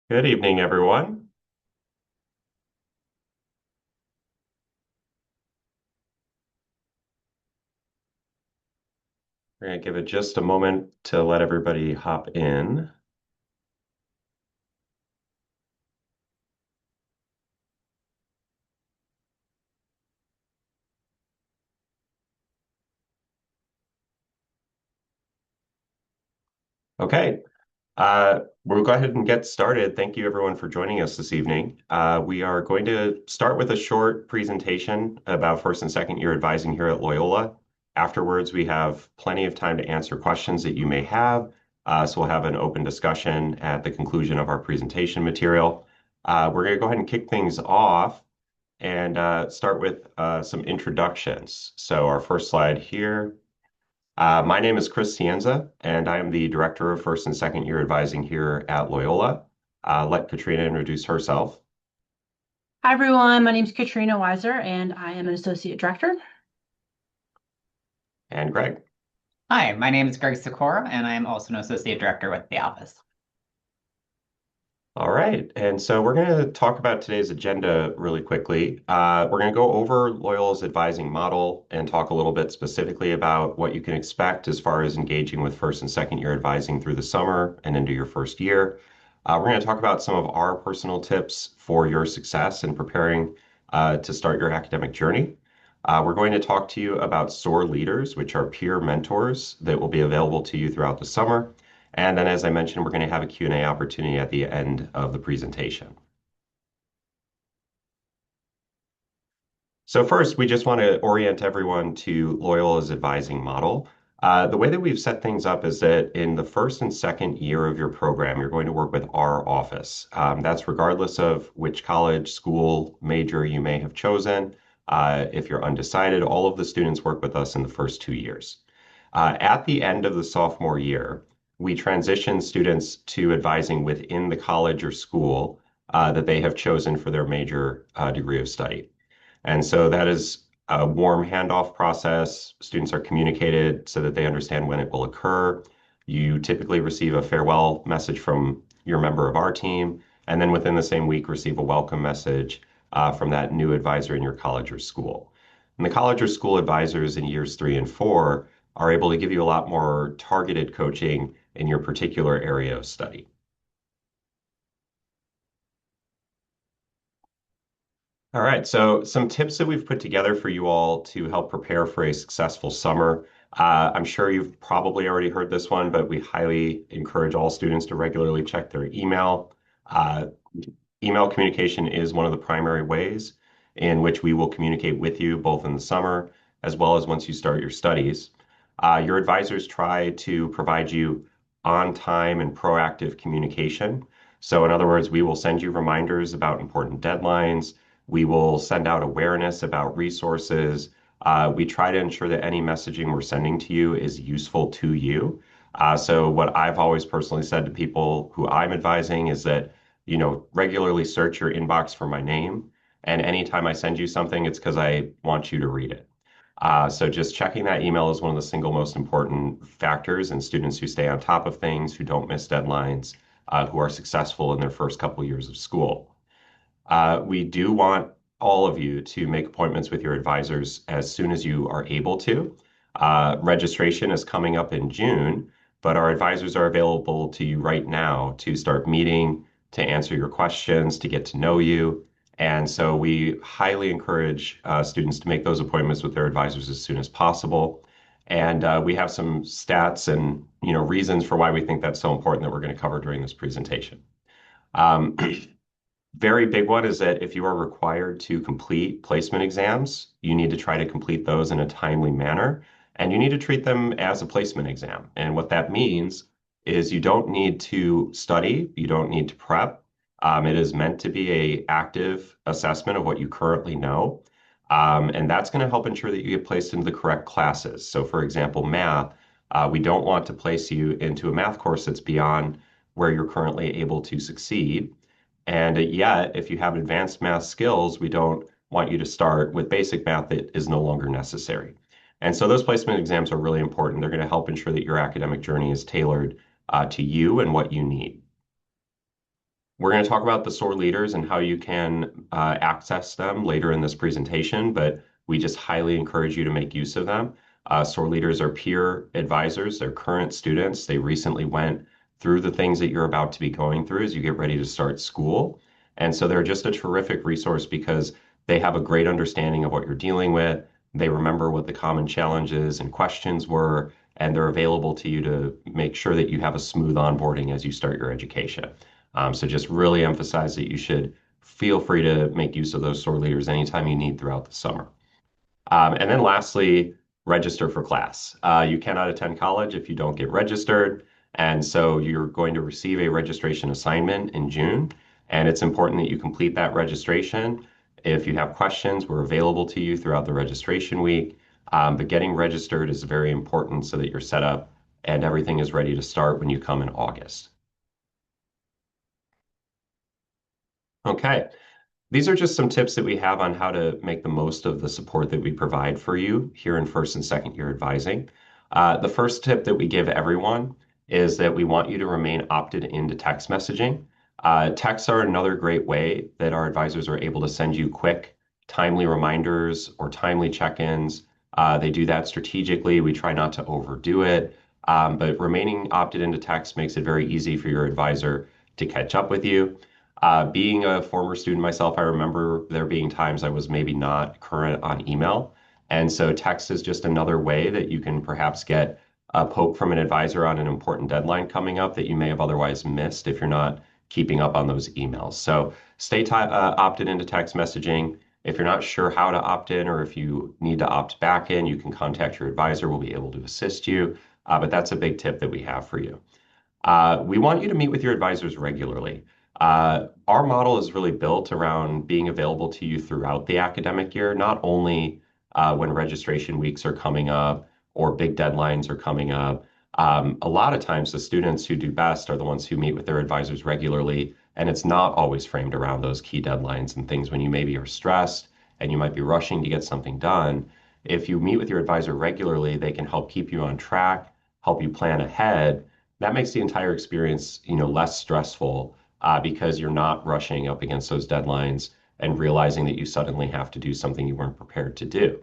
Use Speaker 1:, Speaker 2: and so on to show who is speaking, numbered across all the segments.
Speaker 1: Good evening, everyone. We're going to give it just a moment to let everybody hop in. Okay, we'll go ahead and get started. Thank you, everyone, for joining us this evening. We are going to start with a short presentation about first and second year advising here at Loyola. Afterwards, we have plenty of time to answer questions that you may have. So we'll have an open discussion at the conclusion of our presentation material. We're going to go ahead and kick things off and start with some introductions. So our first slide here. My name is Chris Cienza, and I am the Director of First and Second Year Advising here at Loyola. Let Katrina introduce herself,
Speaker 2: Hi, everyone. My name is Katrina Weiser, and I am an associate director.
Speaker 1: and Greg.
Speaker 3: Hi, my name is Greg Sikora, and I am also an associate director with the office.
Speaker 1: All right, and so we're going to talk about today's agenda really quickly. We're going to go over Loyola's advising model and talk a little bit specifically about what you can expect as far as engaging with first and second year advising through the summer and into your first year. We're going to talk about some of our personal tips for your success in preparing to start your academic journey. We're going to talk to you about SOAR leaders, which are peer mentors that will be available to you throughout the summer. And then, as I mentioned, we're going to have a Q&A opportunity at the end of the presentation. So first, we just want to orient everyone to Loyola's advising model. The way that we've set things up is that in the first and second year of your program, you're going to work with our office. That's regardless of which college, school, major you may have chosen. If you're undecided, all of the students work with us in the first 2 years. At the end of the sophomore year, we transition students to advising within the college or school that they have chosen for their major degree of study. And so that is a warm handoff process. Students are communicated so that they understand when it will occur. You typically receive a farewell message from your member of our team, and then within the same week, receive a welcome message from that new advisor in your college or school. And the college or school advisors in years 3 and 4 are able to give you a lot more targeted coaching in your particular area of study. All right, so some tips that we've put together for you all to help prepare for a successful summer. I'm sure you've probably already heard this one, but we highly encourage all students to regularly check their email. Uh, Email communication is one of the primary ways in which we will communicate with you both in the summer as well as once you start your studies. Your advisors try to provide you on-time and proactive communication. So in other words, we will send you reminders about important deadlines. We will send out awareness about resources. We try to ensure that any messaging we're sending to you is useful to you. So what I've always personally said to people who I'm advising is that, regularly search your inbox for my name. And anytime I send you something, it's because I want you to read it. So just checking that email is one of the single most important factors in students who stay on top of things, who don't miss deadlines, who are successful in their first couple years of school. We do want all of you to make appointments with your advisors as soon as you are able to. Registration is coming up in June, but our advisors are available to you right now to start meeting, to answer your questions, to get to know you. And so we highly encourage students to make those appointments with their advisors as soon as possible. And we have some stats and reasons for why we think that's so important that we're going to cover during this presentation. Um, Very big one is that if you are required to complete placement exams, you need to try to complete those in a timely manner, and you need to treat them as a placement exam. And what that means is you don't need to study, you don't need to prep. It is meant to be a active assessment of what you currently know. And that's going to help ensure that you get placed into the correct classes. So for example, math, we don't want to place you into a math course that's beyond where you're currently able to succeed. And yet, if you have advanced math skills, we don't want you to start with basic math that is no longer necessary. And so those placement exams are really important. They're going to help ensure that your academic journey is tailored to you and what you need. We're going to talk about the SOAR leaders and how you can access them later in this presentation, but we just highly encourage you to make use of them. SOAR leaders are peer advisors. They're current students. They recently went through the things that you're about to be going through as you get ready to start school. And so they're just a terrific resource because they have a great understanding of what you're dealing with. They remember what the common challenges and questions were, and they're available to you to make sure that you have a smooth onboarding as you start your education. So just really emphasize that you should feel free to make use of those SOAR leaders anytime you need throughout the summer. And then lastly, register for class. You cannot attend college if you don't get registered. And so you're going to receive a registration assignment in June. And it's important that you complete that registration. If you have questions, we're available to you throughout the registration week. But getting registered is very important so that you're set up and everything is ready to start when you come in August. Okay. These are just some tips that we have on how to make the most of the support that we provide for you here in first and second year advising. The first tip that we give everyone is that we want you to remain opted into text messaging. Texts are another great way that our advisors are able to send you quick, timely reminders or timely check-ins. They do that strategically. We try not to overdo it, but remaining opted into text makes it very easy for your advisor to catch up with you. Being a former student myself, I remember there being times I was maybe not current on email. And so text is just another way that you can perhaps get a poke from an advisor on an important deadline coming up that you may have otherwise missed if you're not keeping up on those emails. So stay opted into text messaging. If you're not sure how to opt in or if you need to opt back in, you can contact your advisor. We'll be able to assist you. But that's a big tip that we have for you. We want you to meet with your advisors regularly. Our model is really built around being available to you throughout the academic year, not only when registration weeks are coming up or big deadlines are coming up. A lot of times, the students who do best are the ones who meet with their advisors regularly, and it's not always framed around those key deadlines and things when you maybe are stressed and you might be rushing to get something done. If you meet with your advisor regularly, they can help keep you on track, help you plan ahead. That makes the entire experience, less stressful because you're not rushing up against those deadlines and realizing that you suddenly have to do something you weren't prepared to do.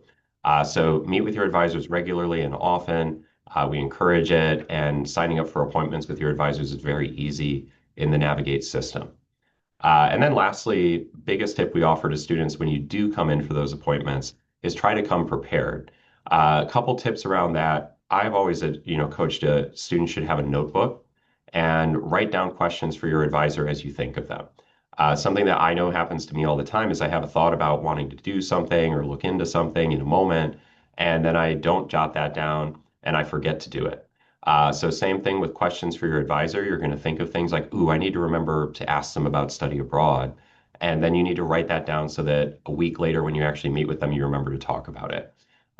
Speaker 1: So meet with your advisors regularly and often. We encourage it, and signing up for appointments with your advisors is very easy in the Navigate system. And then lastly, biggest tip we offer to students when you do come in for those appointments is try to come prepared. A couple tips around that. I've always, coached a student should have a notebook and write down questions for your advisor as you think of them. Something that I know happens to me all the time is I have a thought about wanting to do something or look into something in a moment, and then I don't jot that down and I forget to do it. So same thing with questions for your advisor. You're going to think of things like, ooh, I need to remember to ask them about study abroad. And then you need to write that down so that a week later when you actually meet with them, you remember to talk about it.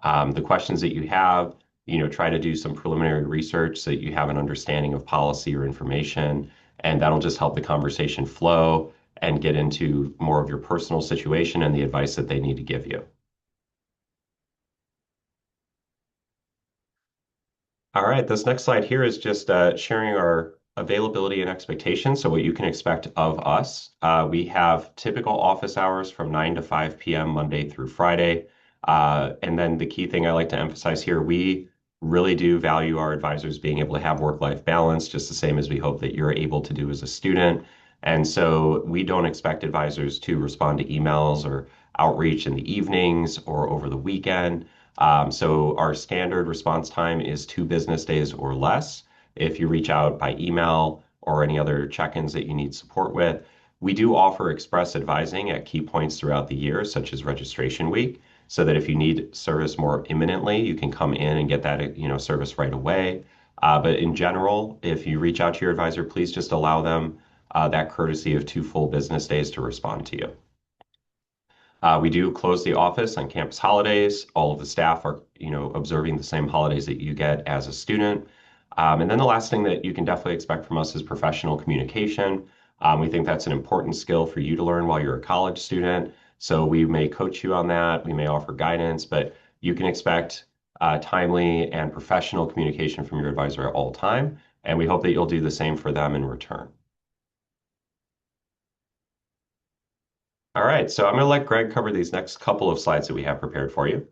Speaker 1: The questions that you have, try to do some preliminary research so that you have an understanding of policy or information, and that'll just help the conversation flow and get into more of your personal situation and the advice that they need to give you. All right, this next slide here is just sharing our availability and expectations, so what you can expect of us. We have typical office hours from 9 to 5 p.m. Monday through Friday. And then the key thing I like to emphasize here, we really do value our advisors being able to have work-life balance, just the same as we hope that you're able to do as a student. And so we don't expect advisors to respond to emails or outreach in the evenings or over the weekend. So our standard response time is 2 business days or less. If you reach out by email or any other check-ins that you need support with, we do offer express advising at key points throughout the year, such as registration week, so that if you need service more imminently, you can come in and get that, service right away. But in general, if you reach out to your advisor, please just allow them that courtesy of 2 full business days to respond to you. We do close the office on campus holidays. All of the staff are, observing the same holidays that you get as a student. And then the last thing that you can definitely expect from us is professional communication. We think that's an important skill for you to learn while you're a college student. So we may coach you on that. We may offer guidance, but you can expect timely and professional communication from your advisor at all time. And we hope that you'll do the same for them in return. All right, so I'm going to let Greg cover these next couple of slides that we have prepared for you.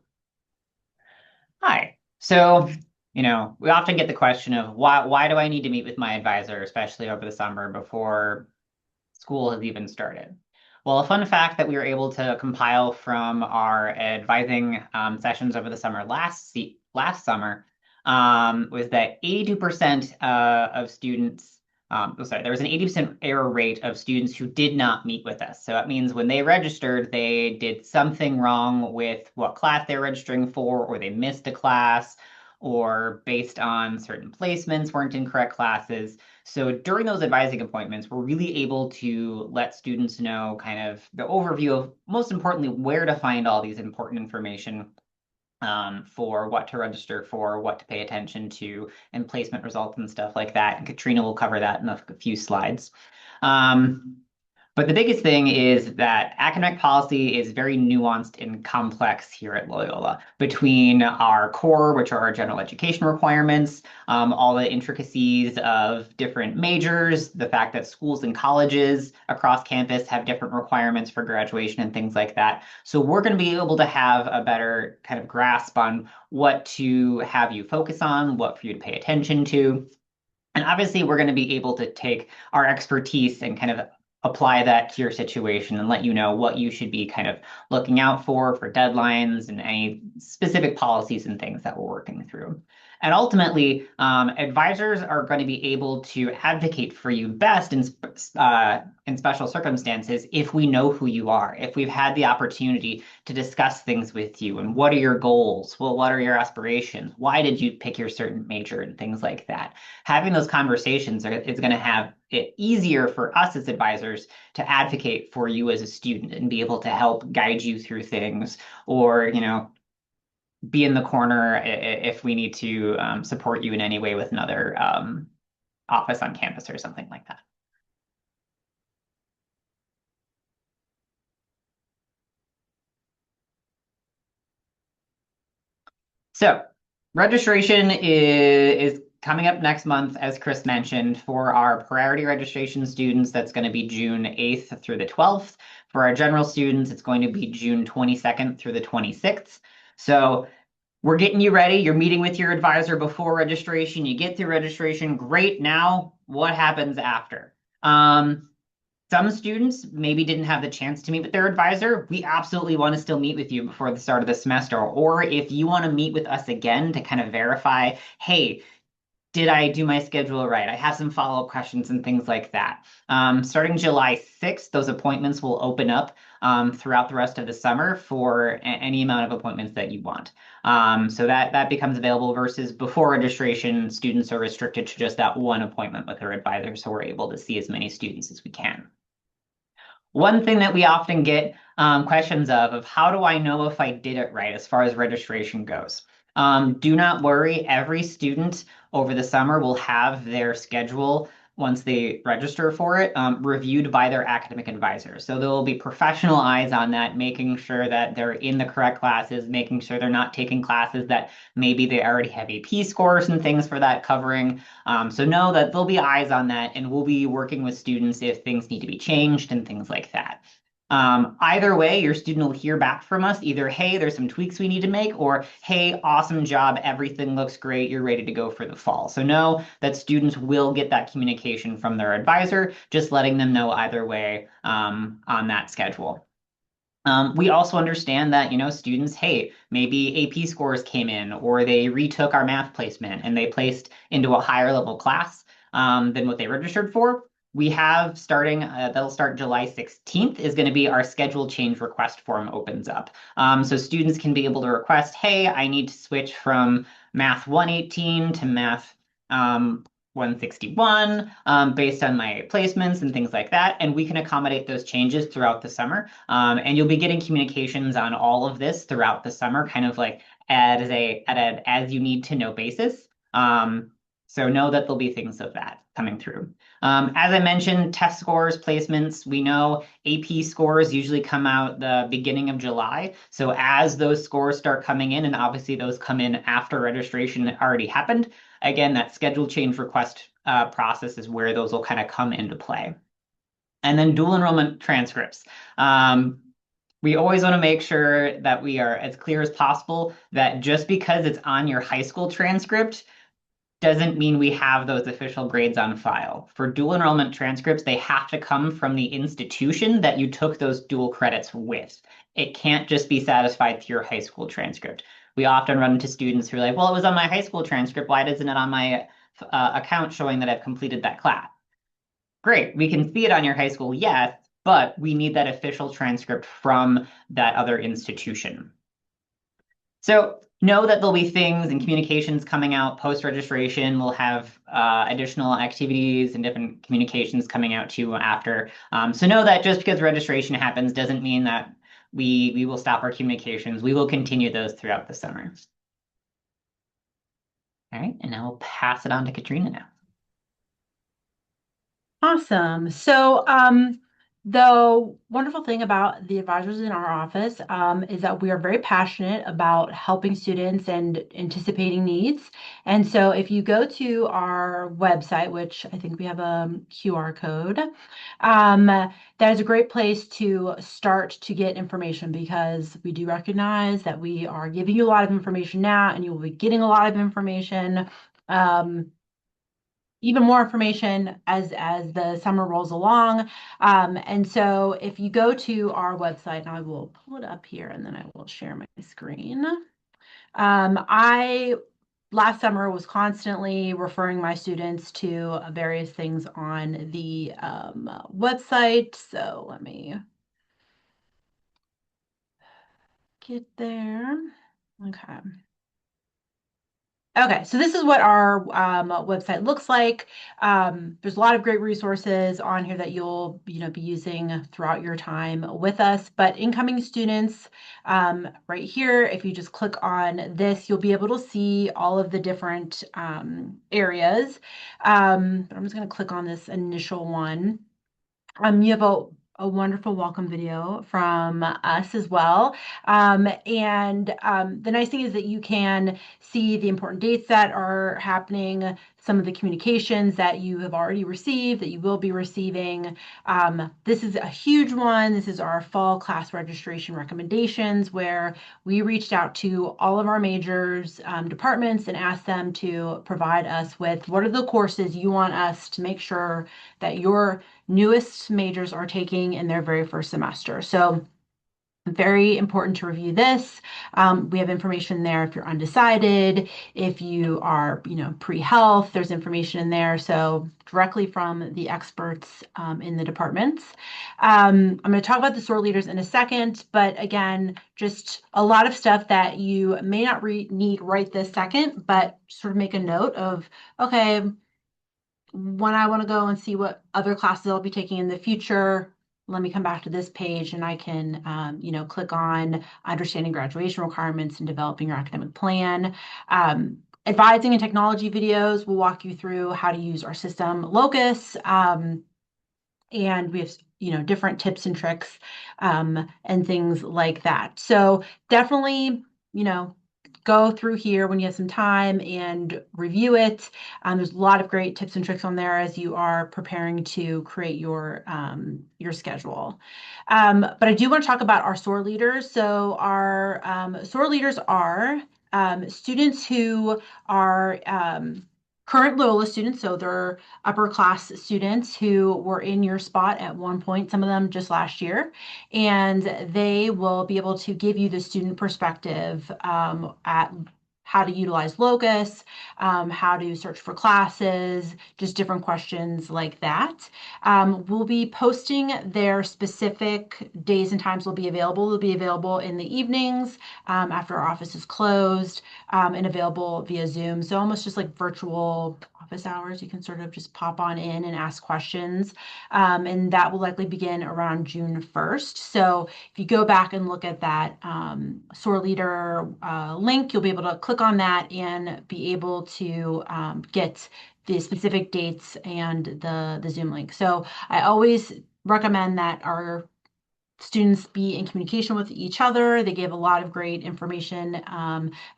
Speaker 3: Hi. So, we often get the question of why do I need to meet with my advisor, especially over the summer before school has even started? Well, a fun fact that we were able to compile from our advising sessions over the summer last summer was that 82% of students, there was an 80% error rate of students who did not meet with us. So that means when they registered, they did something wrong with what class they're registering for, or they missed a class, or based on certain placements weren't in correct classes. So during those advising appointments, we're really able to let students know kind of the overview of, most importantly, where to find all these important information for what to register for, what to pay attention to, and placement results and stuff like that. And Katrina will cover that in a few slides. But the biggest thing is that academic policy is very nuanced and complex here at Loyola between our core, which are our general education requirements, all the intricacies of different majors, the fact that schools and colleges across campus have different requirements for graduation and things like that. So we're going to be able to have a better kind of grasp on what to have you focus on, what for you to pay attention to. And obviously, we're going to be able to take our expertise and kind of apply that to your situation and let you know what you should be kind of looking out for deadlines and any specific policies and things that we're working through. And ultimately, advisors are going to be able to advocate for you best in special circumstances if we know who you are, if we've had the opportunity to discuss things with you and what are your goals? Well, what are your aspirations? Why did you pick your certain major and things like that? Having those conversations is going to have it easier for us as advisors to advocate for you as a student and be able to help guide you through things or, be in the corner if we need to support you in any way with another office on campus or something like that. So registration is coming up next month, as Chris mentioned, for our priority registration students. That's going to be June 8th through the 12th. For our general students, it's going to be June 22nd through the 26th. So we're getting you ready. You're meeting with your advisor before registration. You get through registration. Great. Now, what happens after? Some students maybe didn't have the chance to meet with their advisor. We absolutely want to still meet with you before the start of the semester. Or if you want to meet with us again to kind of verify, hey, did I do my schedule right? I have some follow-up questions and things like that. Starting July 6th, those appointments will open up throughout the rest of the summer for any amount of appointments that you want. So that becomes available versus before registration, students are restricted to just that one appointment with their advisor, so we're able to see as many students as we can. One thing that we often get questions of how do I know if I did it right as far as registration goes? Do not worry, every student over the summer will have their schedule once they register for it, reviewed by their academic advisor. So there will be professional eyes on that, making sure that they're in the correct classes, making sure they're not taking classes that maybe they already have AP scores and things for that covering. So know that there'll be eyes on that, and we'll be working with students if things need to be changed and things like that. Either way, your student will hear back from us either, hey, there's some tweaks we need to make, or hey, awesome job, everything looks great, you're ready to go for the fall. So know that students will get that communication from their advisor, just letting them know either way on that schedule. We also understand that, students, hey, maybe AP scores came in or they retook our math placement and they placed into a higher level class than what they registered for. We have starting, that'll start July 16th, is going to be our schedule change request form opens up. So students can be able to request, hey, I need to switch from Math 118 to Math 161 based on my placements and things like that. And we can accommodate those changes throughout the summer. And you'll be getting communications on all of this throughout the summer, kind of like at an as you need to know basis. So know that there'll be things of that coming through. As I mentioned, test scores, placements, we know AP scores usually come out the beginning of July. So as those scores start coming in, and obviously those come in after registration already happened, again, that schedule change request process is where those will kind of come into play. And then dual enrollment transcripts. We always want to make sure that we are as clear as possible that just because it's on your high school transcript doesn't mean we have those official grades on file. For dual enrollment transcripts, they have to come from the institution that you took those dual credits with. It can't just be satisfied through your high school transcript. We often run into students who are like, well, it was on my high school transcript. Why isn't it on my account showing that I've completed that class? Great, we can see it on your high school, yes, but we need that official transcript from that other institution. So know that there'll be things and communications coming out post-registration. We'll have additional activities and different communications coming out to you after. So know that just because registration happens doesn't mean that we will stop our communications. We will continue those throughout the summer. All right, and now we'll pass it on to Katrina now.
Speaker 2: Awesome. So, the wonderful thing about the advisors in our office is that we are very passionate about helping students and anticipating needs. And so if you go to our website, which I think we have a QR code, that is a great place to start to get information, because we do recognize that we are giving you a lot of information now, and you will be getting a lot of information. Even more information as the summer rolls along. And so if you go to our website, and I will pull it up here and then I will share my screen. I last summer was constantly referring my students to various things on the website. So let me get there. Okay. Okay, so this is what our website looks like. There's a lot of great resources on here that you'll be using throughout your time with us. But incoming students, right here, if you just click on this, you'll be able to see all of the different areas. But I'm just going to click on this initial one. You have a wonderful welcome video from us as well. The nice thing is that you can see the important dates that are happening, some of the communications that you have already received, that you will be receiving. This is a huge one. This is our fall class registration recommendations, where we reached out to all of our majors departments and asked them to provide us with what are the courses you want us to make sure that your newest majors are taking in their very first semester. So very important to review this. We have information there if you're undecided, if you are, pre-health, there's information in there. So directly from the experts in the departments. I'm going to talk about the SOAR leaders in a second, but again, just a lot of stuff that you may not need right this second, but sort of make a note of, okay, when I want to go and see what other classes I'll be taking in the future, let me come back to this page and I can, click on understanding graduation requirements and developing your academic plan. Advising and technology videos will walk you through how to use our system, Locus, and we have, different tips and tricks and things like that. So definitely, go through here when you have some time and review it. There's a lot of great tips and tricks on there as you are preparing to create your schedule. But I do want to talk about our SOAR leaders. So our SOAR leaders are students who are current Loyola students, so they're upper class students who were in your spot at one point, some of them just last year, and they will be able to give you the student perspective at how to utilize Locus, how to search for classes, just different questions like that. We'll be posting their specific days and times will be available. They'll be available in the evenings after our office is closed, and available via Zoom. So almost just like virtual office hours. You can sort of just pop on in and ask questions. And that will likely begin around June 1st. So if you go back and look at that SOAR leader link, you'll be able to click on that and be able to get the specific dates and the Zoom link. So I always recommend that our students be in communication with each other. They gave a lot of great information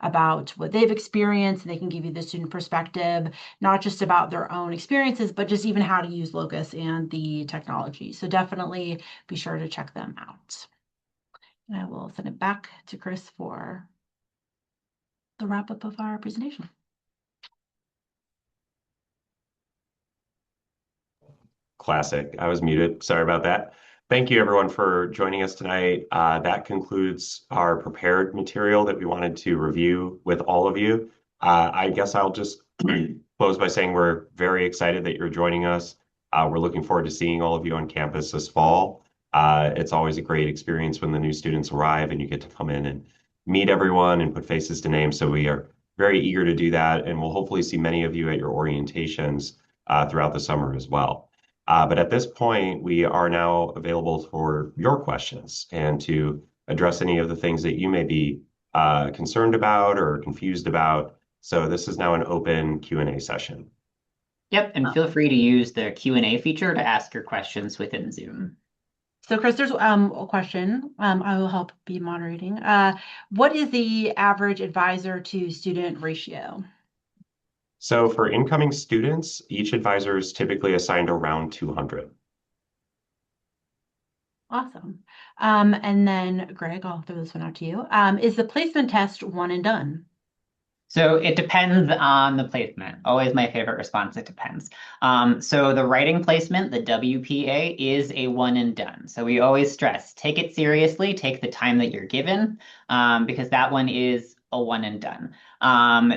Speaker 2: about what they've experienced, and they can give you the student perspective, not just about their own experiences, but just even how to use Locus and the technology. So definitely be sure to check them out. And I will send it back to Chris for the wrap up of our presentation.
Speaker 1: Classic. I was muted. Sorry about that. Thank you, everyone, for joining us tonight. That concludes our prepared material that we wanted to review with all of you. I guess I'll just close by saying we're very excited that you're joining us. We're looking forward to seeing all of you on campus this fall. It's always a great experience when the new students arrive and you get to come in and meet everyone and put faces to names. So we are very eager to do that, and we'll hopefully see many of you at your orientations throughout the summer as well. But at this point, we are now available for your questions and to address any of the things that you may be concerned about or confused about. So this is now an open Q&A session.
Speaker 3: Yep, and feel free to use the Q&A feature to ask your questions within Zoom.
Speaker 2: So Chris, there's a question. I will help be moderating. What is the average advisor to student ratio?
Speaker 1: So for incoming students, each advisor is typically assigned around 200.
Speaker 2: Awesome. And then Greg, I'll throw this one out to you. Is the placement test one and done?
Speaker 3: So it depends on the placement. Always my favorite response, it depends. So the writing placement, the WPA, is a one and done. So we always stress, take it seriously, take the time that you're given, because that one is a one and done.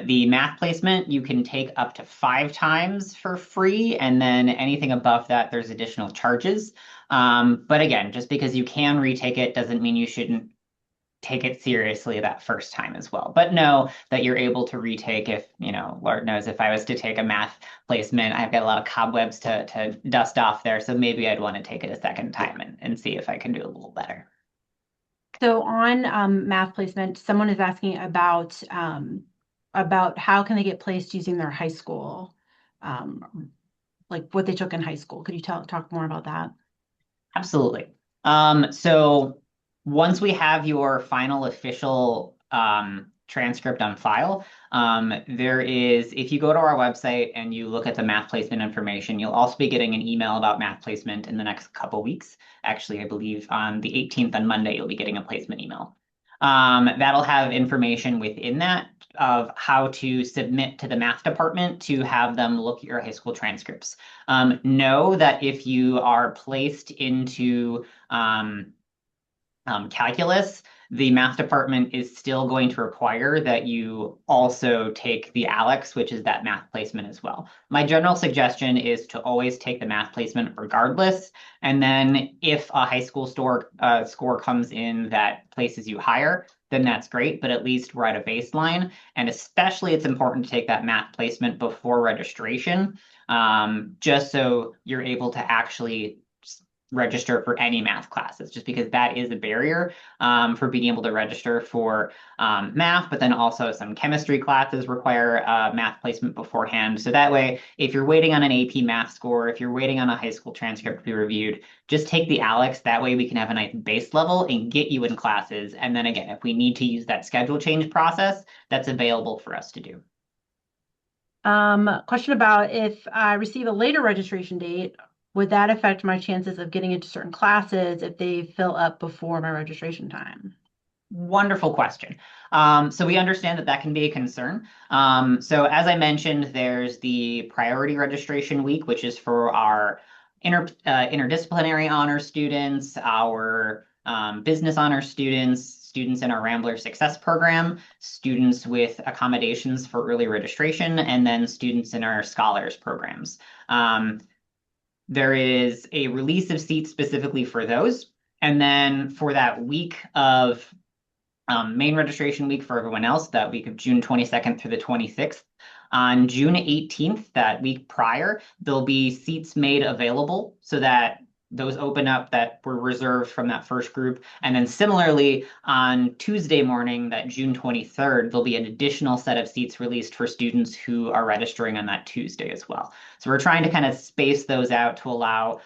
Speaker 3: The math placement, you can take up to 5 times for free, and then anything above that, there's additional charges. But again, just because you can retake it doesn't mean you shouldn't take it seriously that first time as well. But know that you're able to retake if, Lord knows if I was to take a math placement, I've got a lot of cobwebs to dust off there. So maybe I'd want to take it a second time and see if I can do a little better.
Speaker 2: So on math placement, someone is asking about how can they get placed using their high school, like what they took in high school. Could you talk more about that?
Speaker 3: Absolutely. So once we have your final official transcript on file, if you go to our website and you look at the math placement information, you'll also be getting an email about math placement in the next couple weeks. Actually, I believe on the 18th on Monday, you'll be getting a placement email. That'll have information within that of how to submit to the math department to have them look at your high school transcripts. Know that if you are placed into calculus, the math department is still going to require that you also take the ALEKS, which is that math placement as well. My general suggestion is to always take the math placement regardless. And then if a high school score comes in that places you higher, then that's great, but at least we're at a baseline. And especially it's important to take that math placement before registration, just so you're able to actually register for any math classes, just because that is a barrier for being able to register for math, but then also some chemistry classes require math placement beforehand. So that way, if you're waiting on an AP math score, if you're waiting on a high school transcript to be reviewed, just take the ALEKS. That way we can have a nice base level and get you in classes. And then again, if we need to use that schedule change process, that's available for us to do.
Speaker 2: Question about if I receive a later registration date, would that affect my chances of getting into certain classes if they fill up before my registration time?
Speaker 3: Wonderful question. So we understand that can be a concern. So as I mentioned, there's the priority registration week, which is for our interdisciplinary honor students, our business honor students in our Rambler Success Program, students with accommodations for early registration, and then students in our scholars programs. There is a release of seats specifically for those. And then for that week of main registration week for everyone else, that week of June 22nd through the 26th, on June 18th, that week prior, there'll be seats made available so that those open up that were reserved from that first group. And then similarly, on Tuesday morning, that June 23rd, there'll be an additional set of seats released for students who are registering on that Tuesday as well. So we're trying to kind of space those out to allow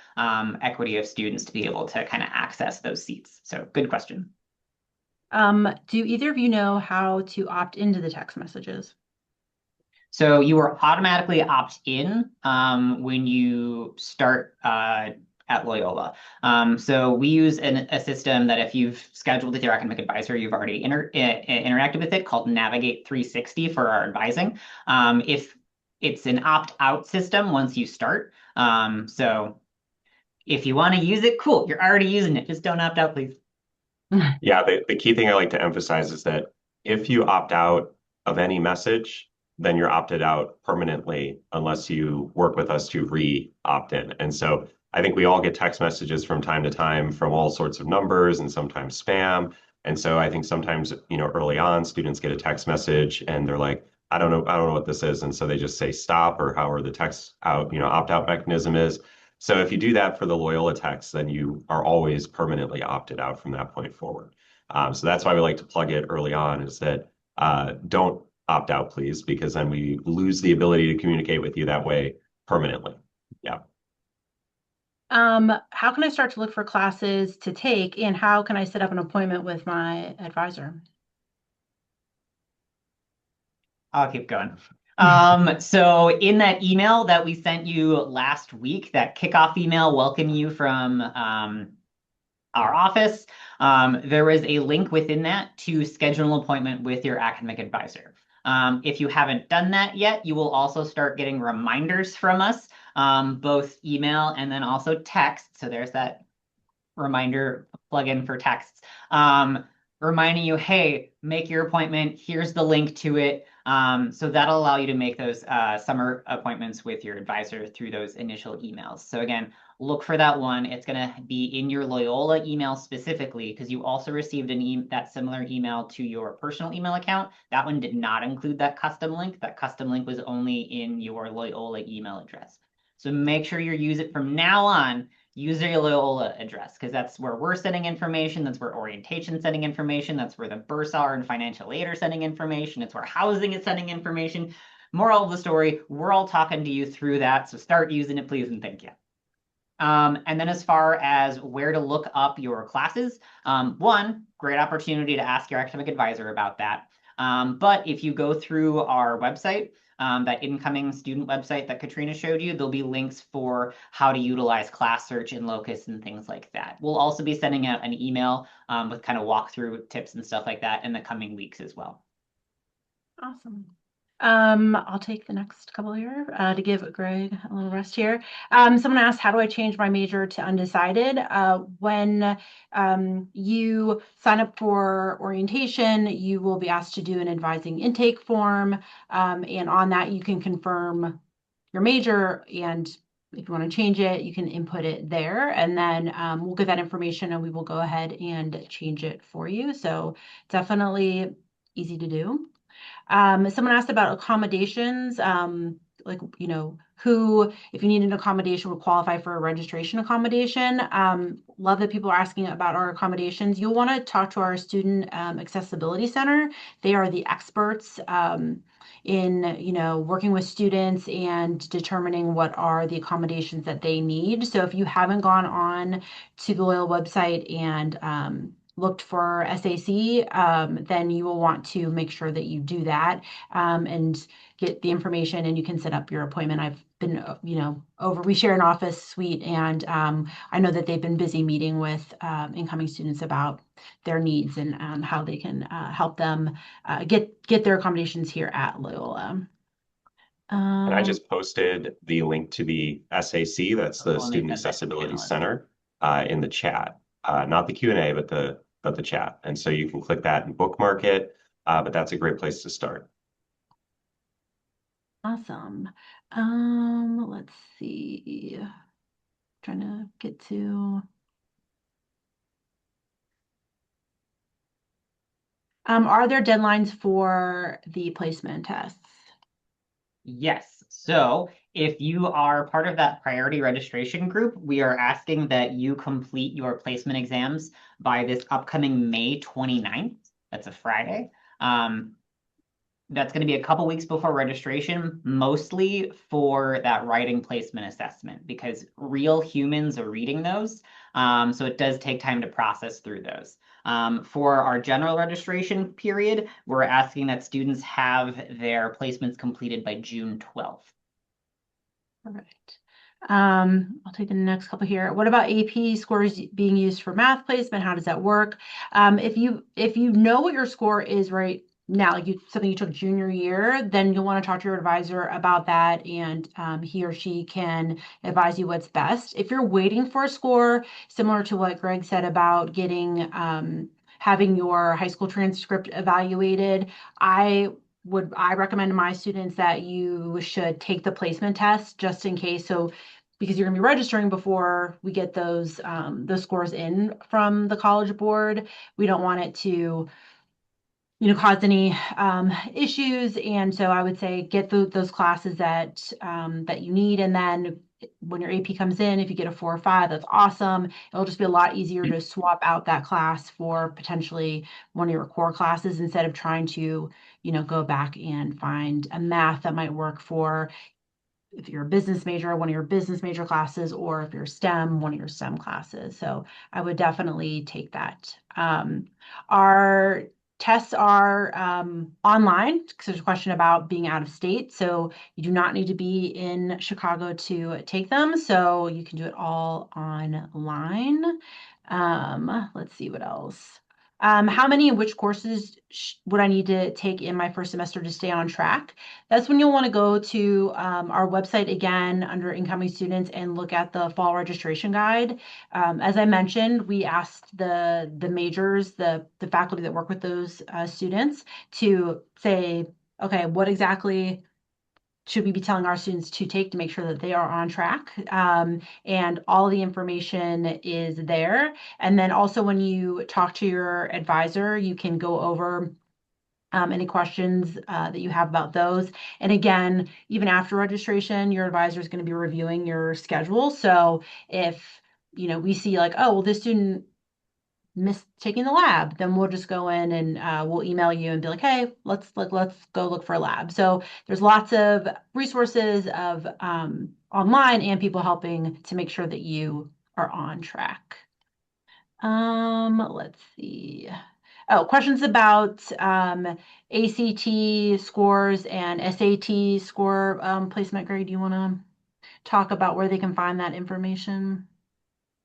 Speaker 3: equity of students to be able to kind of access those seats. So good question.
Speaker 2: Do either of you know how to opt into the text messages?
Speaker 3: So you are automatically opt in when you start at Loyola. So we use a system that if you've scheduled with your academic advisor, you've already interacted with it, called Navigate 360 for our advising. If it's an opt-out system once you start. So if you want to use it, cool. You're already using it. Just don't opt out, please.
Speaker 1: Yeah, the key thing I like to emphasize is that if you opt out of any message, then you're opted out permanently unless you work with us to re-opt in. And so I think we all get text messages from time to time from all sorts of numbers and sometimes spam. And so I think sometimes, early on, students get a text message and they're like, I don't know what this is. And so they just say stop or however the text out, opt out mechanism is. So if you do that for the Loyola text, then you are always permanently opted out from that point forward. So that's why we like to plug it early on is that don't opt out, please, because then we lose the ability to communicate with you that way permanently. Yeah.
Speaker 2: How can I start to look for classes to take, and how can I set up an appointment with my advisor?
Speaker 3: I'll keep going. So in that email that we sent you last week, that kickoff email, welcome you from our office, there was a link within that to schedule an appointment with your academic advisor. If you haven't done that yet, you will also start getting reminders from us, both email and then also text. So there's that reminder plugin for texts, reminding you, hey, make your appointment. Here's the link to it. So that'll allow you to make those summer appointments with your advisor through those initial emails. So again, look for that one. It's going to be in your Loyola email specifically because you also received that similar email to your personal email account. That one did not include that custom link. That custom link was only in your Loyola email address. So make sure you use it from now on. Use your Loyola address because that's where we're sending information. That's where orientation sending information. That's where the Bursar and financial aid are sending information. It's where housing is sending information. Moral of the story, we're all talking to you through that. So start using it, please, and thank you. And then as far as where to look up your classes, one, great opportunity to ask your academic advisor about that. But if you go through our website, that incoming student website that Katrina showed you, there'll be links for how to utilize class search in Locus and things like that. We'll also be sending out an email with kind of walkthrough tips and stuff like that in the coming weeks as well.
Speaker 2: Awesome. I'll take the next couple here to give Greg a little rest here. Someone asked, how do I change my major to undecided? When you sign up for orientation, you will be asked to do an advising intake form. And on that, you can confirm your major. And if you want to change it, you can input it there. And then we'll get that information and we will go ahead and change it for you. So definitely easy to do. Someone asked about accommodations, like, who, if you need an accommodation, would qualify for a registration accommodation. Love that people are asking about our accommodations. You'll want to talk to our Student Accessibility Center. They are the experts in, working with students and determining what are the accommodations that they need. So if you haven't gone on to the Loyola website and looked for SAC, then you will want to make sure that you do that and get the information and you can set up your appointment. I've been, we share an office suite and I know that they've been busy meeting with incoming students about their needs and how they can help them get their accommodations here at Loyola.
Speaker 1: And I just posted the link to the SAC, that's the
Speaker 3: We'll make
Speaker 1: Student
Speaker 3: that back to
Speaker 1: Accessibility
Speaker 3: panelists.
Speaker 1: Center, in the chat. Not the Q&A, but the chat. And so you can click that and bookmark it, but that's a great place to start.
Speaker 2: Awesome. Let's see. Trying to get to. Are there deadlines for the placement tests?
Speaker 3: Yes. So if you are part of that priority registration group, we are asking that you complete your placement exams by this upcoming May 29th. That's a Friday. That's going to be a couple weeks before registration, mostly for that writing placement assessment, because real humans are reading those. So it does take time to process through those. For our general registration period, we're asking that students have their placements completed by June 12th.
Speaker 2: Perfect. I'll take the next couple here. What about AP scores being used for math placement? How does that work? If you know what your score is right now, like something you took junior year, then you'll want to talk to your advisor about that, and he or she can advise you what's best. If you're waiting for a score, similar to what Greg said about getting having your high school transcript evaluated, I recommend to my students that you should take the placement test just in case. So because you're going to be registering before we get those scores in from the College Board, we don't want it to cause any issues. And so I would say get those classes that you need, and then when your AP comes in, if you get a 4 or 5, that's awesome. It'll just be a lot easier to swap out that class for potentially one of your core classes instead of trying to, go back and find a math that might work for if you're a business major, one of your business major classes, or if you're STEM, one of your STEM classes. So I would definitely take that. Our tests are online because there's a question about being out of state. So you do not need to be in Chicago to take them. So you can do it all online. Let's see what else. How many and which courses would I need to take in my first semester to stay on track? That's when you'll want to go to our website again under incoming students and look at the fall registration guide. As I mentioned, we asked the majors, the faculty that work with those students to say, okay, what exactly should we be telling our students to take to make sure that they are on track? And all the information is there. And then also when you talk to your advisor, you can go over any questions that you have about those. And again, even after registration, your advisor is going to be reviewing your schedule. So if, we see like, oh, well, this student missed taking the lab, then we'll just go in and we'll email you and be like, hey, let's go look for a lab. So there's lots of resources of online and people helping to make sure that you are on track. Let's see. Oh, questions about ACT scores and SAT score placement grade. Do you want to talk about where they can find that information?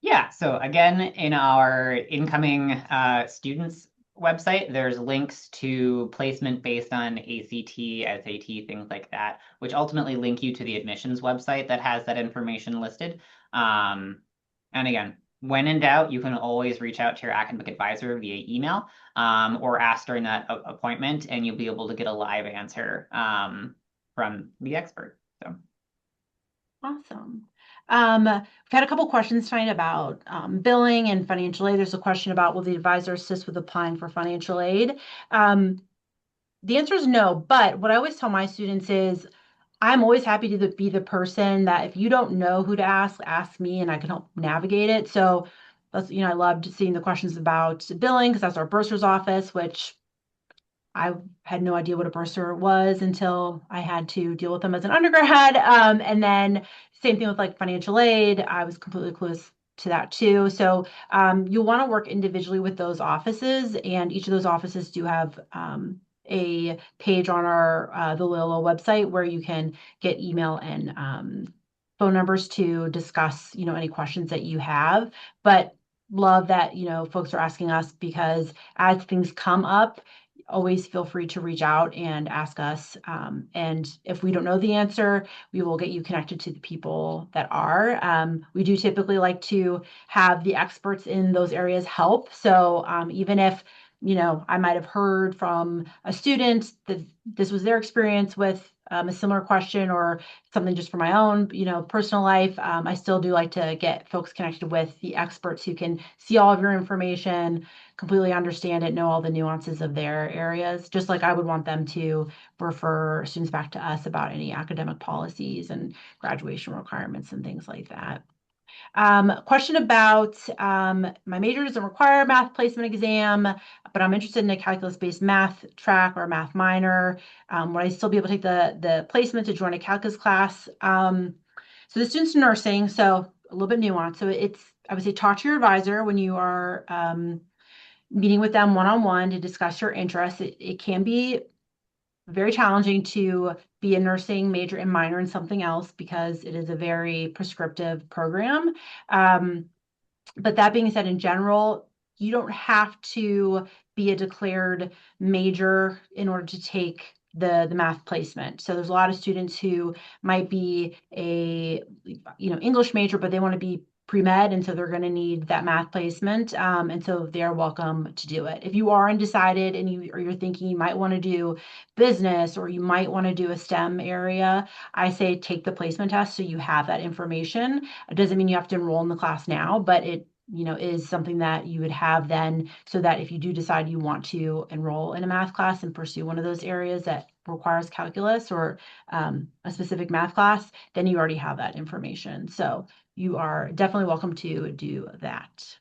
Speaker 3: Yeah, so again, in our incoming students website, there's links to placement based on ACT, SAT, things like that, which ultimately link you to the admissions website that has that information listed. And again, when in doubt, you can always reach out to your academic advisor via email or ask during that appointment, and you'll be able to get a live answer from the expert. So.
Speaker 2: Awesome. We've had a couple questions tonight about billing and financial aid. There's a question about will the advisor assist with applying for financial aid? The answer is no, but what I always tell my students is I'm always happy to be the person that if you don't know who to ask me and I can help navigate it. So that's, I loved seeing the questions about billing because that's our bursar's office, which I had no idea what a bursar was until I had to deal with them as an undergrad. And then same thing with like financial aid. I was completely clueless to that too. So you'll want to work individually with those offices, and each of those offices do have a page on our the Loyola website where you can get email and phone numbers to discuss, any questions that you have. But love that, folks are asking us because as things come up, always feel free to reach out and ask us. And if we don't know the answer, we will get you connected to the people that are. We do typically like to have the experts in those areas help. So even if, I might have heard from a student that this was their experience with a similar question or something just for my own, personal life, I still do like to get folks connected with the experts who can see all of your information, completely understand it, know all the nuances of their areas, just like I would want them to refer students back to us about any academic policies and graduation requirements and things like that. Question about my major doesn't require a math placement exam, but I'm interested in a calculus-based math track or a math minor. Would I still be able to take the placement to join a calculus class? So the student's nursing, so a little bit nuanced. So I would say talk to your advisor when you are meeting with them one-on-one to discuss your interests. It can be very challenging to be a nursing major and minor in something else because it is a very prescriptive program. But that being said, in general, you don't have to be a declared major in order to take the math placement. So there's a lot of students who might be a English major, but they want to be pre-med, and so they're going to need that math placement, and so they're welcome to do it. If you are undecided and you're thinking you might want to do business or you might want to do a STEM area, I say take the placement test so you have that information. It doesn't mean you have to enroll in the class now, but it is something that you would have then, so that if you do decide you want to enroll in a math class and pursue one of those areas that requires calculus or a specific math class, then you already have that information. So you are definitely welcome to do that.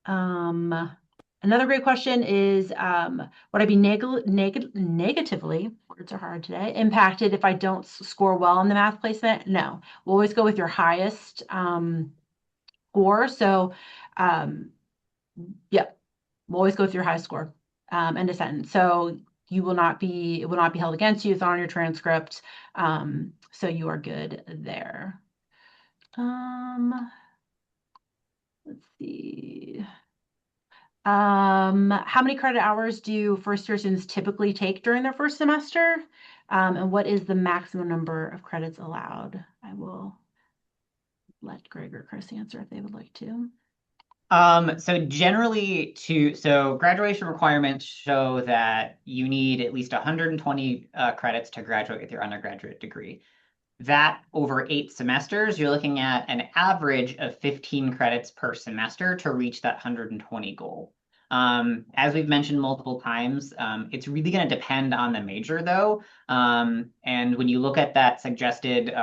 Speaker 2: Another great question is, would I be negatively, words are hard today, impacted if I don't score well in the math placement? No, we'll always go with your highest score. So, yeah, we'll always go with your highest score, end of sentence. So it will not be held against you. It's on your transcript. So you are good there. Let's see. How many credit hours do first-year students typically take during their first semester? And what is the maximum number of credits allowed? I will let Greg or Chris answer if they would like to.
Speaker 3: So generally so graduation requirements show that you need at least 120 credits to graduate with your undergraduate degree. That over 8 semesters, you're looking at an average of 15 credits per semester to reach that 120 goal. As we've mentioned multiple times, it's really going to depend on the major though. And when you look at that suggested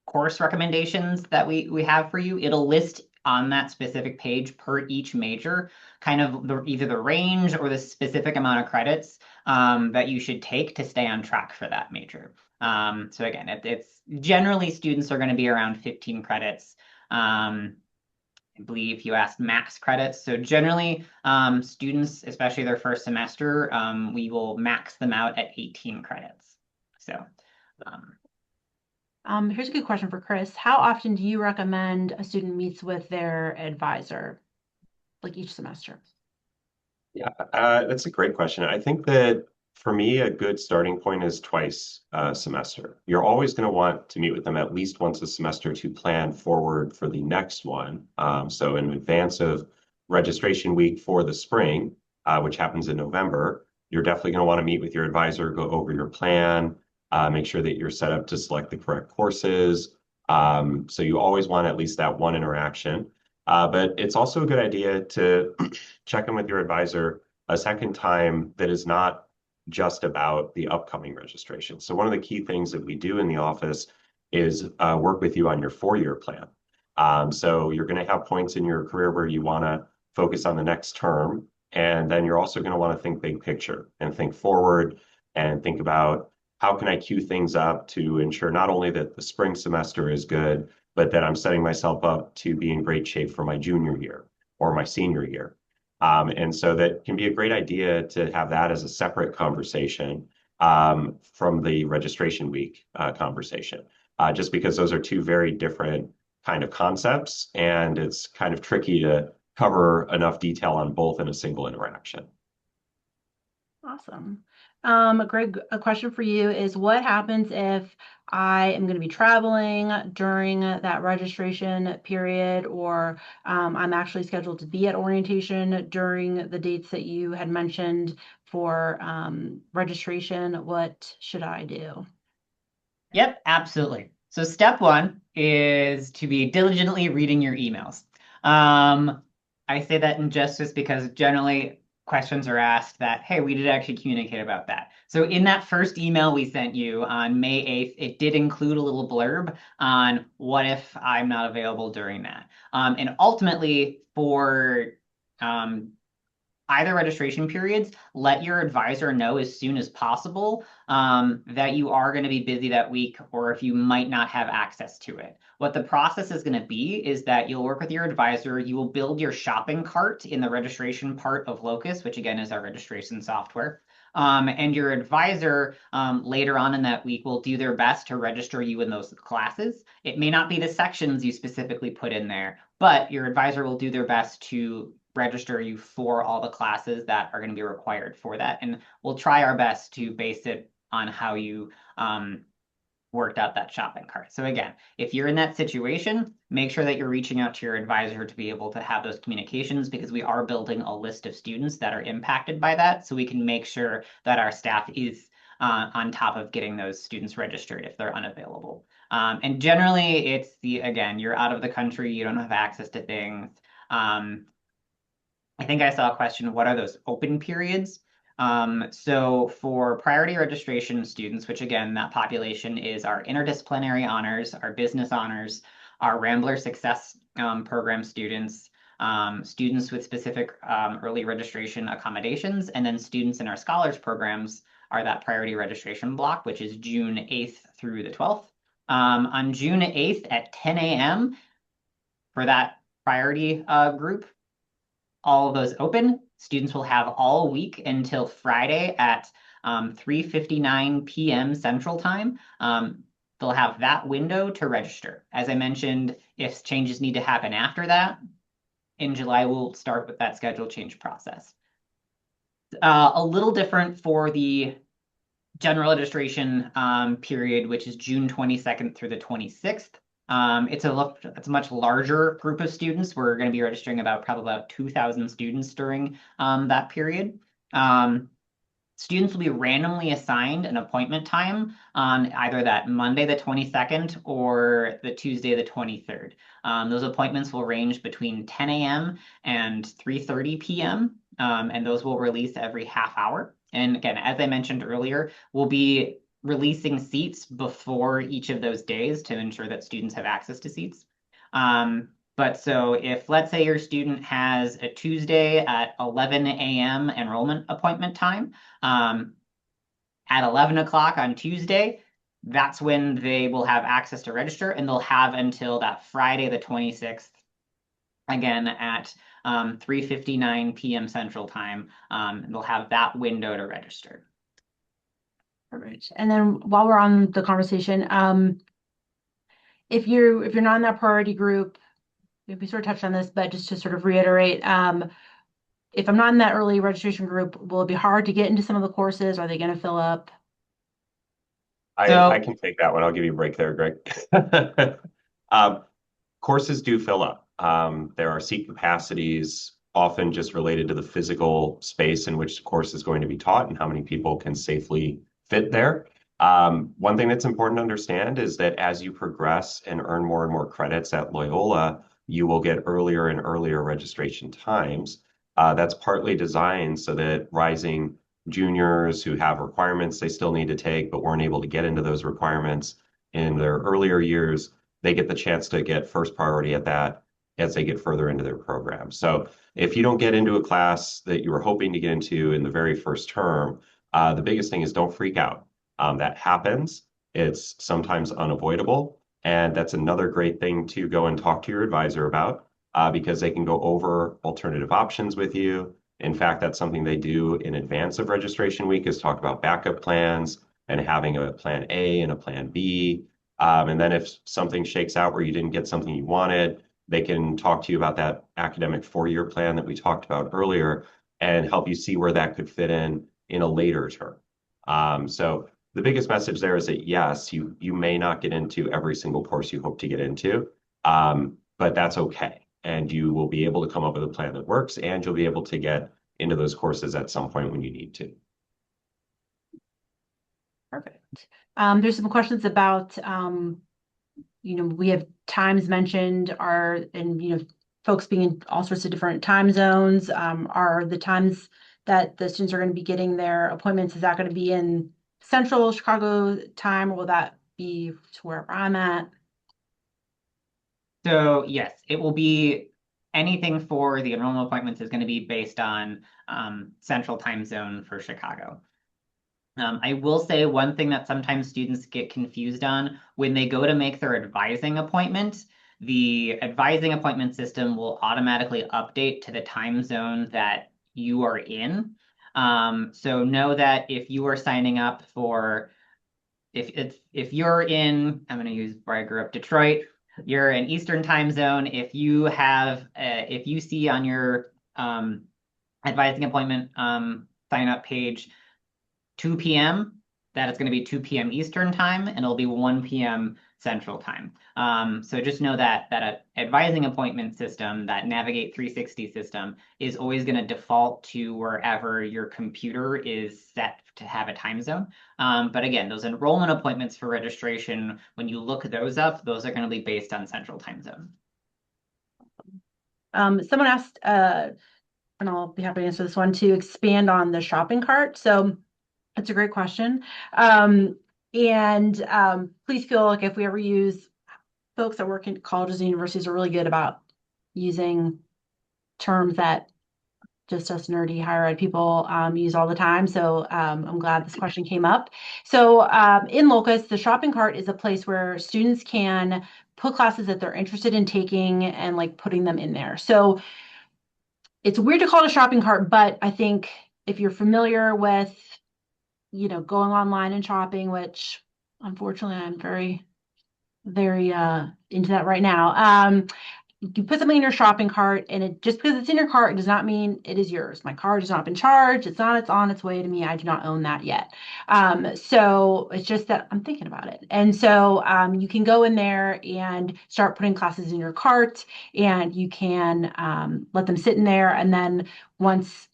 Speaker 3: course recommendations that we have for you, it'll list on that specific page per each major, kind of either the range or the specific amount of credits that you should take to stay on track for that major. So again, it's generally students are going to be around 15 credits. I believe you asked max credits. So generally, students, especially their first semester, we will max them out at 18 credits. So.
Speaker 2: Here's a good question for Chris. How often do you recommend a student meets with their advisor, like each semester?
Speaker 1: Yeah, that's a great question. I think that for me, a good starting point is twice a semester. You're always going to want to meet with them at least once a semester to plan forward for the next one. So in advance of registration week for the spring, which happens in November, you're definitely going to want to meet with your advisor, go over your plan, make sure that you're set up to select the correct courses. So you always want at least that one interaction. But it's also a good idea to check in with your advisor a second time that is not just about the upcoming registration. So one of the key things that we do in the office is work with you on your 4-year plan. So you're going to have points in your career where you want to focus on the next term, and then you're also going to want to think big picture and think forward and think about how can I cue things up to ensure not only that the spring semester is good, but that I'm setting myself up to be in great shape for my junior year or my senior year. And so that can be a great idea to have that as a separate conversation from the registration week conversation, just because those are two very different kind of concepts, and it's kind of tricky to cover enough detail on both in a single interaction.
Speaker 2: Awesome. Greg, a question for you is, what happens if I am going to be traveling during that registration period, or I'm actually scheduled to be at orientation during the dates that you had mentioned for registration? What should I do?
Speaker 3: Yep, absolutely. So step one is to be diligently reading your emails. I say that in justice because generally questions are asked that, hey, we did actually communicate about that. So in that first email we sent you on May 8th, it did include a little blurb on what if I'm not available during that. And ultimately for um, either registration periods, let your advisor know as soon as possible that you are going to be busy that week or if you might not have access to it. What the process is going to be is that you'll work with your advisor, you will build your shopping cart in the registration part of Locus, which again is our registration software. And your advisor later on in that week will do their best to register you in those classes. It may not be the sections you specifically put in there, but your advisor will do their best to register you for all the classes that are going to be required for that. And we'll try our best to base it on how you worked out that shopping cart. So again, if you're in that situation, make sure that you're reaching out to your advisor to be able to have those communications because we are building a list of students that are impacted by that. So we can make sure that our staff is on top of getting those students registered if they're unavailable. And generally it's again, you're out of the country, you don't have access to things. I think I saw a question, what are those open periods? So for priority registration students, which again, that population is our interdisciplinary honors, our business honors, our Rambler Success program students, students with specific early registration accommodations, and then students in our scholars programs are that priority registration block, which is June 8th through the 12th. On June 8th at 10 a.m. for that priority group, all of those open. Students will have all week until Friday at 3:59 p.m. Central Time. They'll have that window to register. As I mentioned, if changes need to happen after that, in July, we'll start with that schedule change process. A little different for the general registration period, which is June 22nd through the 26th. It's a much larger group of students. We're going to be registering probably about 2,000 students during that period. Students will be randomly assigned an appointment time on either that Monday the 22nd or the Tuesday the 23rd. Those appointments will range between 10 a.m. and 3:30 p.m. And those will release every half hour. And again, as I mentioned earlier, we'll be releasing seats before each of those days to ensure that students have access to seats. But so if, let's say, your student has a Tuesday at 11 a.m. enrollment appointment time, at 11 o'clock on Tuesday, that's when they will have access to register, and they'll have until that Friday, the 26th, again at 3:59 p.m. Central Time. They'll have that window to register.
Speaker 2: Perfect. And then while we're on the conversation, if you're not in that priority group, we sort of touched on this, but just to sort of reiterate, if I'm not in that early registration group, will it be hard to get into some of the courses? Are they going to fill up?
Speaker 1: I can take that one. I'll give you a break there, Greg. Courses do fill up. There are seat capacities, often just related to the physical space in which the course is going to be taught and how many people can safely fit there. One thing that's important to understand is that as you progress and earn more and more credits at Loyola, you will get earlier and earlier registration times. That's partly designed so that rising juniors who have requirements they still need to take but weren't able to get into those requirements in their earlier years, they get the chance to get first priority at that as they get further into their program. So if you don't get into a class that you were hoping to get into in the very first term, the biggest thing is don't freak out. That happens. It's sometimes unavoidable. And that's another great thing to go and talk to your advisor about because they can go over alternative options with you. In fact, that's something they do in advance of registration week is talk about backup plans and having a plan A and a plan B. And then if something shakes out where you didn't get something you wanted, they can talk to you about that academic 4-year plan that we talked about earlier and help you see where that could fit in a later term. So the biggest message there is that yes, you may not get into every single course you hope to get into, but that's okay. And you will be able to come up with a plan that works, and you'll be able to get into those courses at some point when you need to.
Speaker 2: Perfect. There's some questions about, we have times mentioned and folks being in all sorts of different time zones. Are the times that the students are going to be getting their appointments, is that going to be in Central Chicago time, or will that be to wherever I'm at?
Speaker 3: So yes, it will be anything for the enrollment appointments is going to be based on Central Time Zone for Chicago. I will say one thing that sometimes students get confused on when they go to make their advising appointment, the advising appointment system will automatically update to the time zone that you are in. So know that if you are signing up for, if you're in, I'm going to use where I grew up, Detroit, you're in Eastern time zone. If you have, if you see on your advising appointment sign up page 2 p.m., that is going to be 2 p.m. Eastern time, and it'll be 1 p.m. Central time. So just know that advising appointment system, that Navigate 360 system, is always going to default to wherever your computer is set to have a time zone. But again, those enrollment appointments for registration, when you look those up, those are going to be based on Central time zone.
Speaker 2: Someone asked, and I'll be happy to answer this one, to expand on the shopping cart. So that's a great question. Please feel like if we ever use, folks that work in colleges and universities are really good about using terms that just us nerdy higher ed people use all the time. So I'm glad this question came up. So in Locus, the shopping cart is a place where students can put classes that they're interested in taking and like putting them in there. So it's weird to call it a shopping cart, but I think if you're familiar with, going online and shopping, which unfortunately I'm very, very into that right now. You put something in your shopping cart, and it just because it's in your cart does not mean it is yours. My card has not been charged. It's on its way to me. I do not own that yet. So it's just that I'm thinking about it. And so you can go in there and start putting classes in your cart, and you can let them sit in there. And then once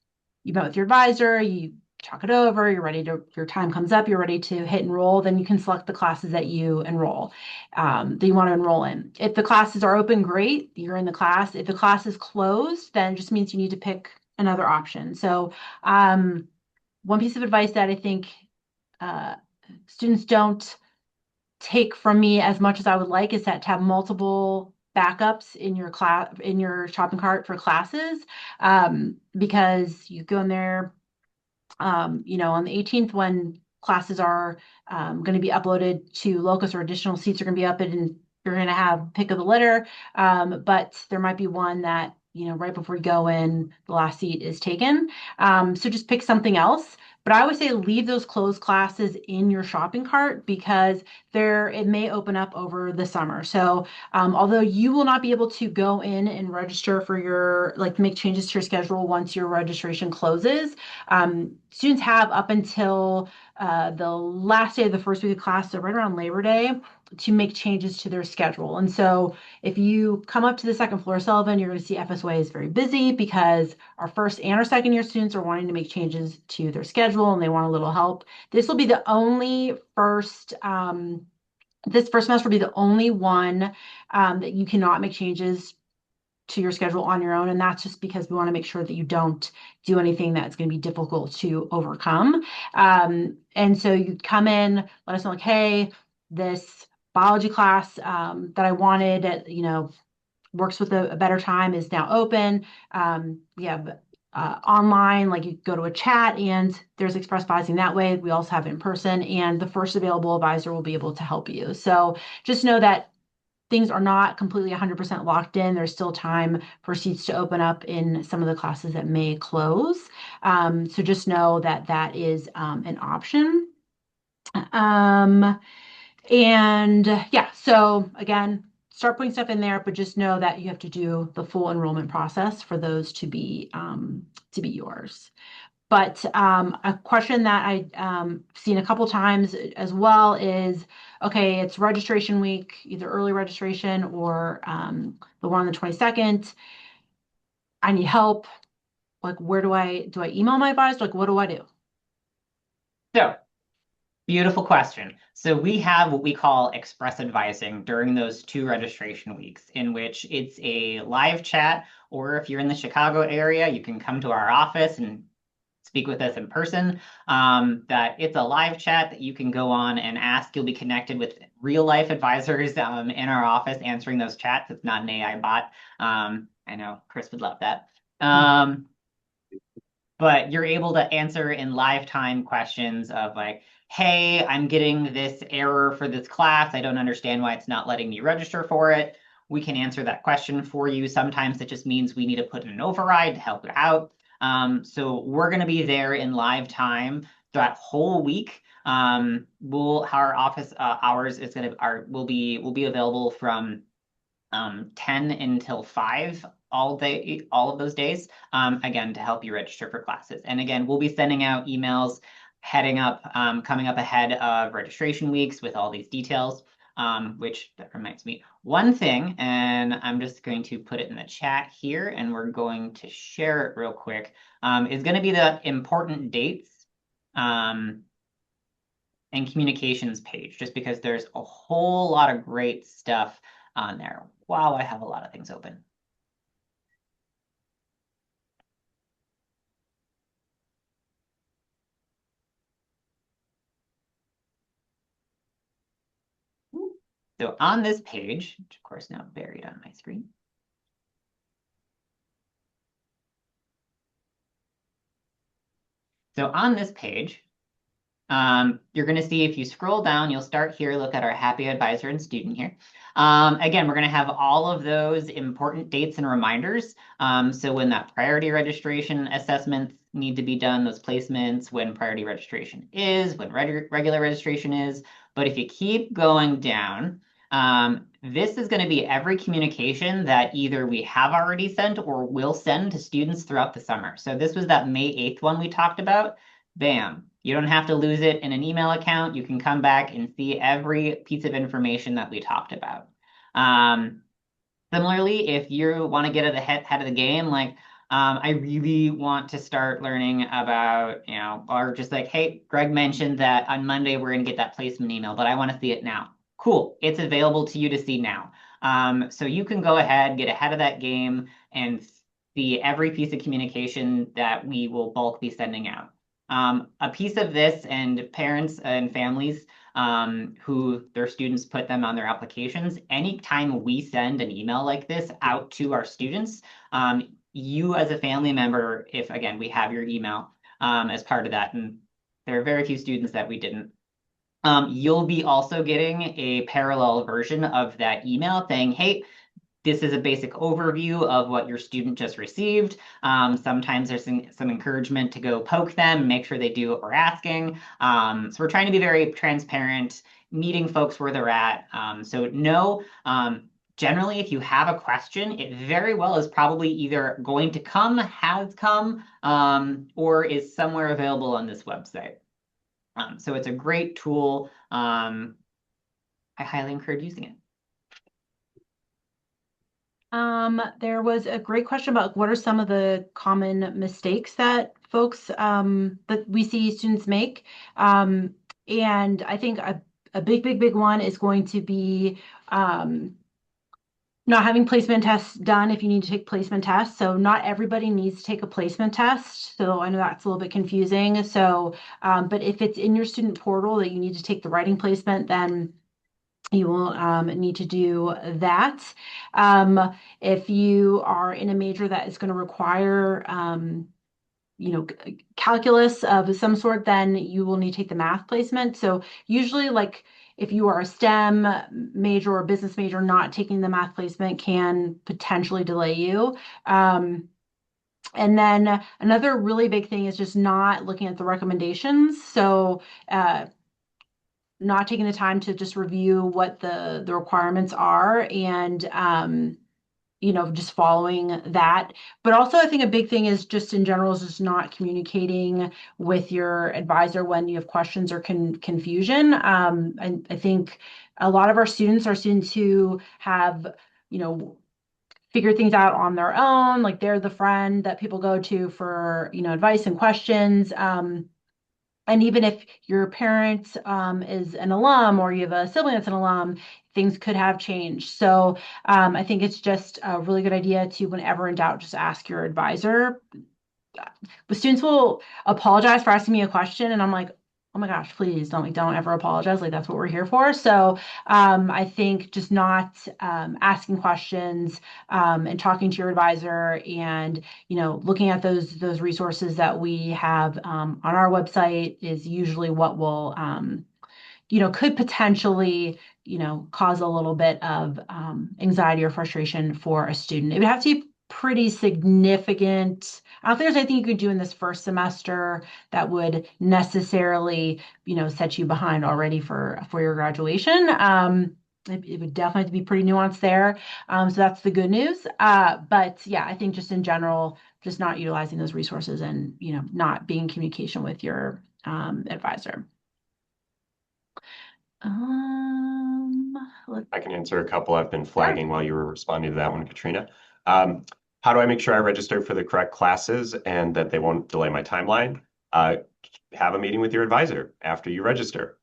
Speaker 2: you met with your advisor, you talk it over, your time comes up, you're ready to hit enroll, then you can select the classes that you enroll, that you want to enroll in. If the classes are open, great, you're in the class. If the class is closed, then it just means you need to pick another option. So one piece of advice that I think students don't take from me as much as I would like is that to have multiple backups in your class, in your shopping cart for classes, because you go in there, on the 18th when classes are going to be uploaded to Locus, or additional seats are going to be up, and you're going to have pick of the litter. But there might be one that, right before you go in, the last seat is taken. So just pick something else. But I would say leave those closed classes in your shopping cart, because it may open up over the summer. So although you will not be able to go in and register for make changes to your schedule once your registration closes, students have up until the last day of the first week of class, so right around Labor Day, to make changes to their schedule. And so if you come up to the second floor, Sullivan, you're going to see FSOA is very busy, because our first and our second year students are wanting to make changes to their schedule, and they want a little help. This will be the only this first semester will be the only one that you cannot make changes to your schedule on your own. And that's just because we want to make sure that you don't do anything that's going to be difficult to overcome. And so you come in, let us know, like, hey, this biology class that I wanted, works with a better time, is now open. We have online, like you go to a chat and there's express advising that way. We also have in person, and the first available advisor will be able to help you. So just know that things are not completely 100% locked in. There's still time for seats to open up in some of the classes that may close. So just know that that is an option. So again, start putting stuff in there, but just know that you have to do the full enrollment process for those to be yours. But a question that I've seen a couple times as well is, okay, it's registration week, either early registration or the one on the 22nd. I need help. Like, where do I email my advisor? Like, what do I do?
Speaker 3: So Beautiful question. So we have what we call express advising during those 2 registration weeks, in which it's a live chat, or if you're in the Chicago area, you can come to our office and speak with us in person. That it's a live chat that you can go on and ask. You'll be connected with real life advisors in our office answering those chats. It's not an AI bot. I know Chris would love that. But you're able to answer in live time questions of like, hey, I'm getting this error for this class. I don't understand why it's not letting me register for it. We can answer that question for you. Sometimes it just means we need to put in an override to help it out. So we're going to be there in live time that whole week. Our office hours is going to will be available from 10 until 5 all day, all of those days, again, to help you register for classes. And again, we'll be sending out emails coming up ahead of registration weeks with all these details, which that reminds me. One thing, and I'm just going to put it in the chat here, and we're going to share it real quick, is going to be the important dates and communications page, just because there's a whole lot of great stuff on there. Wow, I have a lot of things open. So on this page, which of course now buried on my screen. So on this page, you're going to see if you scroll down, you'll start here, look at our happy advisor and student here. Again, we're going to have all of those important dates and reminders. So when that priority registration assessments need to be done, those placements, when priority registration is, when regular registration is. But if you keep going down, this is going to be every communication that either we have already sent or will send to students throughout the summer. So this was that May 8th one we talked about. Bam. You don't have to lose it in an email account. You can come back and see every piece of information that we talked about. Similarly, if you want to get at the head of the game, like I really want to start learning about, or just like, hey, Greg mentioned that on Monday we're going to get that placement email, but I want to see it now. Cool. It's available to you to see now. So you can go ahead, get ahead of that game, and see every piece of communication that we will bulk be sending out. A piece of this, and parents and families who their students put them on their applications, anytime we send an email like this out to our students, you as a family member, if again, we have your email as part of that, and there are very few students that we didn't, you'll be also getting a parallel version of that email saying, hey, this is a basic overview of what your student just received. Sometimes there's some encouragement to go poke them, make sure they do what we're asking. So we're trying to be very transparent, meeting folks where they're at. So no, generally, if you have a question, it very well is probably either going to come, has come, or is somewhere available on this website. So it's a great tool. I highly encourage using it.
Speaker 2: There was a great question about what are some of the common mistakes that folks that we see students make. And I think a big one is going to be not having placement tests done if you need to take placement tests. So not everybody needs to take a placement test. So I know that's a little bit confusing. So, but if it's in your student portal that you need to take the writing placement, then you will need to do that. If you are in a major that is going to require, calculus of some sort, then you will need to take the math placement. So usually, like if you are a STEM major or business major, not taking the math placement can potentially delay you. And then another really big thing is just not looking at the recommendations. So not taking the time to just review what the requirements are and just following that. But also I think a big thing is just in general is just not communicating with your advisor when you have questions or confusion. And I think a lot of our students are students who have, figured things out on their own, like they're the friend that people go to for, advice and questions. And even if your parent is an alum or you have a sibling that's an alum, things could have changed. So I think it's just a really good idea to, whenever in doubt, just ask your advisor. But students will apologize for asking me a question, and I'm like, oh my gosh, please don't ever apologize. Like, that's what we're here for. So I think just not asking questions and talking to your advisor, and looking at those resources that we have on our website is usually what will could potentially cause a little bit of anxiety or frustration for a student. It would have to be pretty significant. I don't think there's anything you could do in this first semester that would necessarily, set you behind already for your graduation. It would definitely have to be pretty nuanced there. So that's the good news. But yeah, I think just in general, just not utilizing those resources and, not being in communication with your advisor. Um,
Speaker 1: I can answer a couple I've been
Speaker 2: Sure.
Speaker 1: flagging while you were responding to that one, Katrina. Um, how do I make sure I register for the correct classes and that they won't delay my timeline? Have a meeting with your advisor after you register.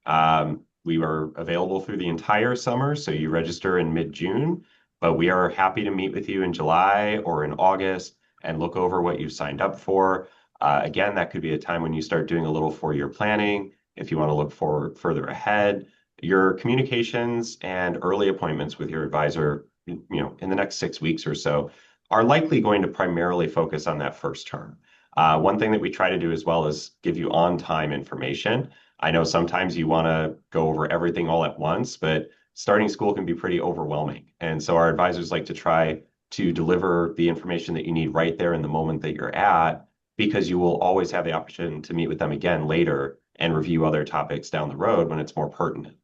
Speaker 1: We are available through the entire summer, so you register in mid-June, but we are happy to meet with you in July or in August and look over what you've signed up for. Again, that could be a time when you start doing a little four-year planning if you want to look forward further ahead. Your communications and early appointments with your advisor, in the next 6 weeks or so, are likely going to primarily focus on that first term. One thing that we try to do as well is give you on-time information. I know sometimes you want to go over everything all at once, but starting school can be pretty overwhelming. And so our advisors like to try to deliver the information that you need right there in the moment that you're at, because you will always have the option to meet with them again later and review other topics down the road when it's more pertinent.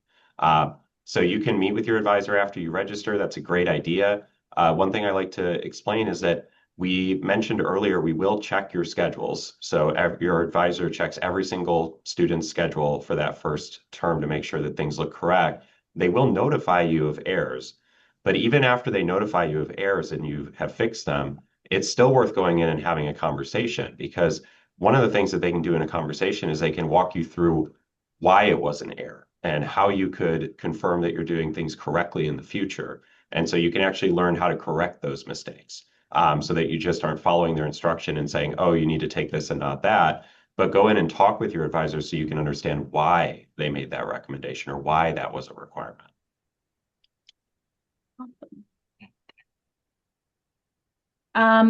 Speaker 1: So you can meet with your advisor after you register. That's a great idea. One thing I like to explain is that we mentioned earlier, we will check your schedules. So your advisor checks every single student's schedule for that first term to make sure that things look correct. They will notify you of errors. But even after they notify you of errors and you have fixed them, it's still worth going in and having a conversation, because one of the things that they can do in a conversation is they can walk you through why it was an error and how you could confirm that you're doing things correctly in the future. And so you can actually learn how to correct those mistakes, so that you just aren't following their instruction and saying, oh, you need to take this and not that, but go in and talk with your advisor so you can understand why they made that recommendation or why that was a requirement.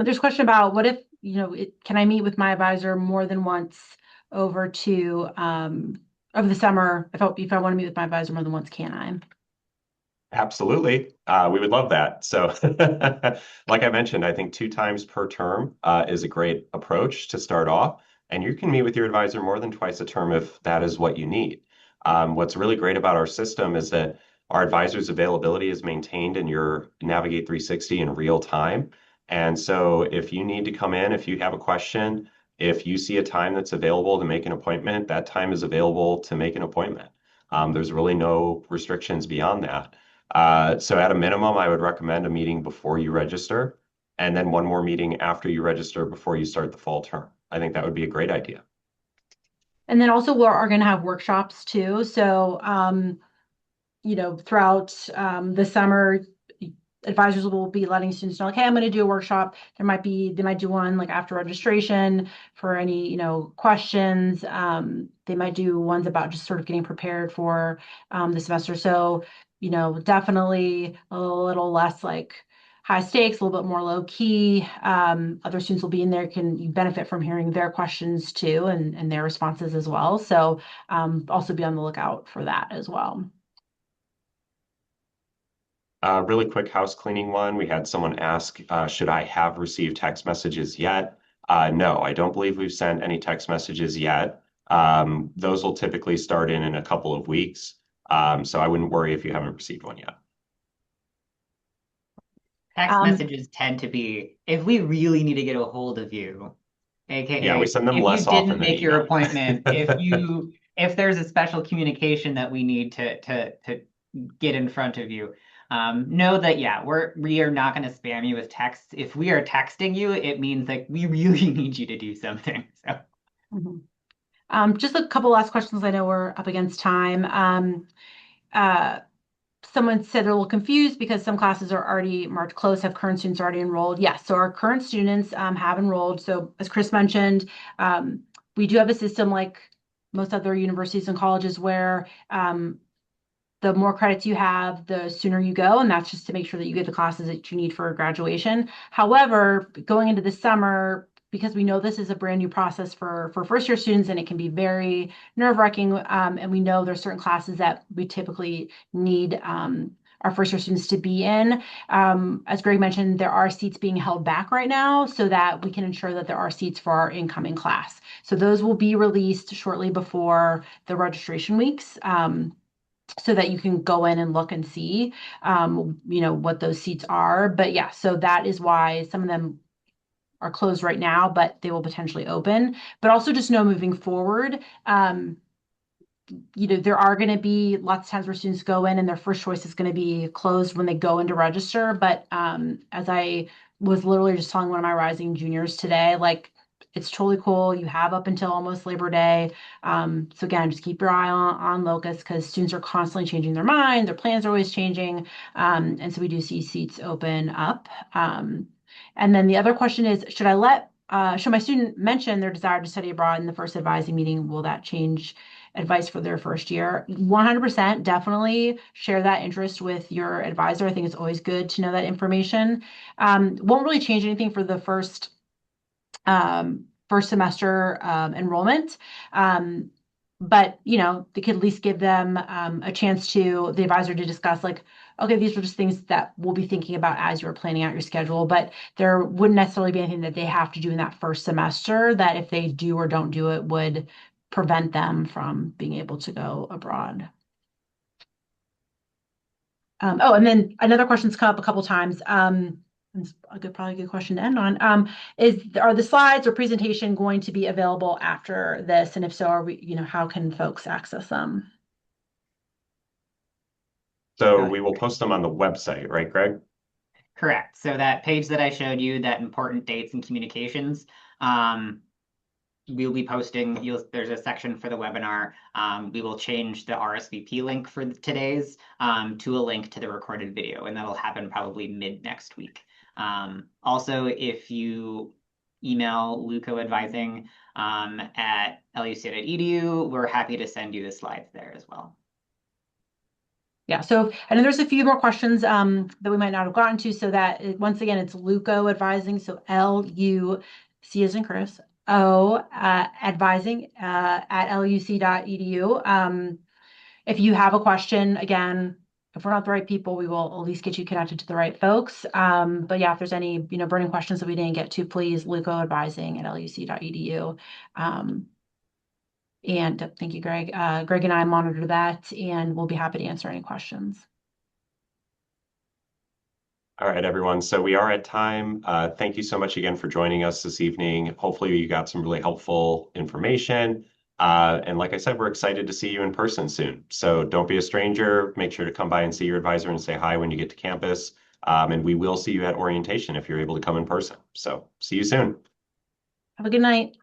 Speaker 2: There's a question about what if, can I meet with my advisor more than once over over the summer? If I want to meet with my advisor more than once, can I?
Speaker 1: Absolutely. We would love that. So, like I mentioned, I think 2 times per term is a great approach to start off. And you can meet with your advisor more than twice a term if that is what you need. What's really great about our system is that our advisor's availability is maintained in your Navigate 360 in real time. And so if you need to come in, if you have a question, if you see a time that's available to make an appointment, that time is available to make an appointment. There's really no restrictions beyond that. So at a minimum, I would recommend a meeting before you register, and then one more meeting after you register before you start the fall term. I think that would be a great idea.
Speaker 2: And then also we are going to have workshops too. So, throughout the summer, advisors will be letting students know, like, hey, I'm going to do a workshop. They might do one like after registration for any, questions. They might do ones about just sort of getting prepared for the semester. So, definitely a little less like high stakes, a little bit more low key. Other students will be in there, can benefit from hearing their questions too, and their responses as well. So also be on the lookout for that as well.
Speaker 1: Really quick house cleaning one. We had someone ask, should I have received text messages yet? No, I don't believe we've sent any text messages yet. Those will typically start in a couple of weeks. So I wouldn't worry if you haven't received one yet.
Speaker 3: Text messages tend to be, if we really need to get a hold of you, aka
Speaker 1: Yeah, we send them
Speaker 3: if
Speaker 1: less
Speaker 3: you
Speaker 1: often
Speaker 3: didn't
Speaker 1: than
Speaker 3: make your
Speaker 1: email.
Speaker 3: appointment, if there's a special communication that we need to get in front of you, know that yeah, we are not going to spam you with texts. If we are texting you, it means that we really need you to do something. So.
Speaker 2: Mhm. Just a couple last questions. I know we're up against time. Uh, Someone said they're a little confused because some classes are already marked closed. Have current students already enrolled? Yes. So our current students have enrolled. So as Chris mentioned, we do have a system like most other universities and colleges where the more credits you have, the sooner you go. And that's just to make sure that you get the classes that you need for graduation. However, going into the summer, because we know this is a brand new process for first year students and it can be very nerve-wracking. And we know there's certain classes that we typically need our first year students to be in. As Greg mentioned, there are seats being held back right now so that we can ensure that there are seats for our incoming class. So those will be released shortly before the registration weeks. So that you can go in and look and see, what those seats are. But yeah, so that is why some of them are closed right now, but they will potentially open. But also just know moving forward, there are going to be lots of times where students go in and their first choice is going to be closed when they go in to register. But as I was literally just telling one of my rising juniors today, like it's totally cool. You have up until almost Labor Day. So again, just keep your eye on Locust because students are constantly changing their mind. Their plans are always changing. And so we do see seats open up. And then the other question is, should my student mention their desire to study abroad in the first advising meeting? Will that change advice for their first year? 100% definitely share that interest with your advisor. I think it's always good to know that information. Won't really change anything for the first semester enrollment. But they could at least give them a chance the advisor to discuss like, okay, these are just things that we'll be thinking about as you're planning out your schedule, but there wouldn't necessarily be anything that they have to do in that first semester that if they do or don't do it would prevent them from being able to go abroad. And then another question's come up a couple times. It's probably a good question to end on. Are the slides or presentation going to be available after this? And if so, how can folks access them?
Speaker 1: So we will post them on the website, right, Greg?
Speaker 3: Correct. So that page that I showed you, that important dates and communications, we'll be posting, there's a section for the webinar. We will change the RSVP link for today's to a link to the recorded video, and that'll happen probably mid next week. Also, if you email Luco Advising at luc.edu, we're happy to send you the slides there as well.
Speaker 2: Yeah, so I know there's a few more questions that we might not have gotten to. So that once again, it's Luco Advising. So LUC as in Chris, advising at luc.edu. If you have a question, again, if we're not the right people, we will at least get you connected to the right folks. But yeah, if there's any burning questions that we didn't get to, please Luco Advising at luc.edu. And thank you, Greg. Greg and I monitor that, and we'll be happy to answer any questions.
Speaker 1: All right, everyone. So we are at time. Thank you so much again for joining us this evening. Hopefully you got some really helpful information. And like I said, we're excited to see you in person soon. So don't be a stranger. Make sure to come by and see your advisor and say hi when you get to campus. And we will see you at orientation if you're able to come in person. So see you soon.
Speaker 2: Have a good night.